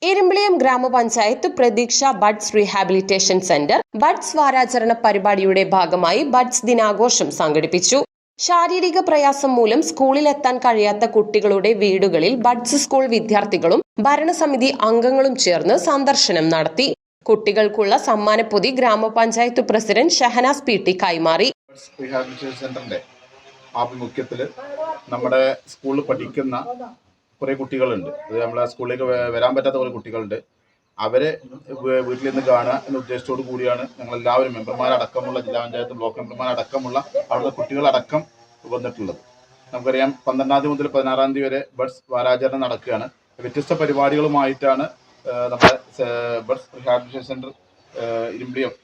ഇരുമ്പിളിയം ഗ്രാമപഞ്ചായത്ത് പ്രതീക്ഷ buds rehabilitation centre buds വാരാചരണ പരിപാടിയുടെ ഭാഗമായി ബഡ്സ് ദിനാഘോഷം സംഘടിപ്പിച്ചു. ശാരീരിക പ്രയാസം മൂലം സ്കൂളിലെത്താൻ കഴിയാത്ത കുട്ടികളുടെ വീടുകളിൽ ബഡ്സ് സ്കൂൾ വിദ്യാർത്ഥികളും ഭരണസമിതി അംഗങ്ങളും ചേർന്ന് സന്ദർശനം നടത്തി. കുട്ടികൾക്കുള്ള സമ്മാനപ്പൊതി ഗ്രാമപഞ്ചായത്ത് പ്രസിഡന്റ് ഷഹനാസ് പി ടി കൈമാറി. റീഹാബിലിറ്റേഷൻ സെന്ററിന്റെ ആഭിമുഖ്യത്തിൽ നമ്മുടെ സ്കൂളിൽ പഠിക്കുന്ന കുറേ കുട്ടികളുണ്ട്. അത് നമ്മളെ സ്കൂളിലേക്ക് വരാൻ പറ്റാത്ത കുറേ കുട്ടികളുണ്ട്. അവരെ വീട്ടിൽ നിന്ന് കാണുക എന്ന ഉദ്ദേശത്തോടു കൂടിയാണ് ഞങ്ങളെല്ലാവരും മെമ്പർമാരടക്കമുള്ള ജില്ലാ പഞ്ചായത്ത് ബ്ലോക്ക് മെമ്പർമാരടക്കമുള്ള അവിടുത്തെ കുട്ടികളടക്കം വന്നിട്ടുള്ളത്. നമുക്കറിയാം 12 മുതൽ 16 വരെ ബഡ്സ് വാരാചരണം നടക്കുകയാണ്. വ്യത്യസ്ത പരിപാടികളുമായിട്ടാണ് നമ്മുടെ buds rehabilitation centre Irimbiliyam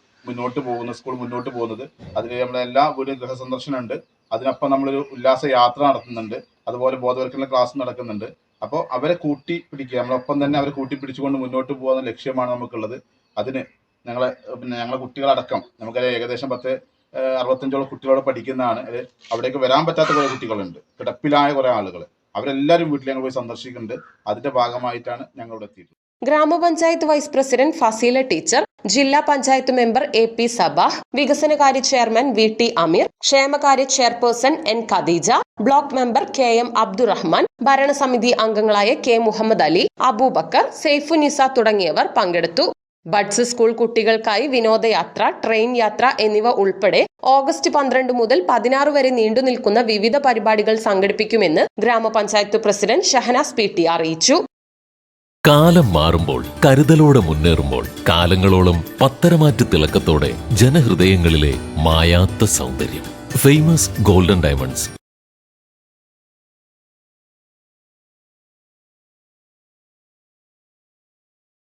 school മുന്നോട്ട് പോകുന്നത്. അതിൽ നമ്മളെ എല്ലാ വീടും ഗൃഹസന്ദർശനം ഉണ്ട്. അതിനൊപ്പം നമ്മളൊരു ഉല്ലാസ യാത്ര നടത്തുന്നുണ്ട്. അതുപോലെ ബോധവൽക്കരണ ക്ലാസ് നടക്കുന്നുണ്ട്. അപ്പോൾ അവരെ കൂട്ടി പിടിക്കുക, നമ്മളൊപ്പം തന്നെ അവരെ കൂട്ടി പിടിച്ചുകൊണ്ട് മുന്നോട്ട് പോകുന്ന ലക്ഷ്യമാണ് നമുക്കുള്ളത്. അതിന് ഞങ്ങളെ കുട്ടികളടക്കം നമുക്കറിയാം ഏകദേശം 65 കുട്ടികളോട് പഠിക്കുന്നതാണ്. അവിടേക്ക് വരാൻ പറ്റാത്ത കുറേ കുട്ടികളുണ്ട്, കിടപ്പിലായ കുറേ ആളുകൾ. അവരെല്ലാവരും വീട്ടിൽ ഞങ്ങൾ പോയി സന്ദർശിക്കുന്നുണ്ട്. അതിന്റെ ഭാഗമായിട്ടാണ് ഞങ്ങൾ ഇവിടെ എത്തിയത്. ഗ്രാമപഞ്ചായത്ത് വൈസ് പ്രസിഡന്റ് ഫസീല ടീച്ചർ, ജില്ലാ പഞ്ചായത്ത് മെമ്പർ AP സബാഹ്, വികസനകാര്യ ചെയർമാൻ VT അമീർ, ക്ഷേമകാര്യ chairperson N Khadeeja, block member KM Abdurahman, ഭരണസമിതി അംഗങ്ങളായ K മുഹമ്മദ് അലി, അബൂബക്കർ, സൈഫുനിസ തുടങ്ങിയവർ പങ്കെടുത്തു. ബഡ്സ് സ്കൂൾ കുട്ടികൾക്കായി വിനോദയാത്ര, ട്രെയിൻ യാത്ര എന്നിവ ഉൾപ്പെടെ ഓഗസ്റ്റ് 12 മുതൽ 16 വരെ നീണ്ടുനിൽക്കുന്ന വിവിധ പരിപാടികൾ സംഘടിപ്പിക്കുമെന്ന് ഗ്രാമപഞ്ചായത്ത് പ്രസിഡന്റ് ഷഹനാസ് PT അറിയിച്ചു. കാലം മാറുമ്പോൾ കരുതലോടെ മുന്നേറുമ്പോൾ കാലങ്ങളോളം പത്തരമാറ്റ് തിളക്കത്തോടെ ജനഹൃദയങ്ങളിലെ മായാത്ത സൗന്ദര്യം. Famous golden diamonds.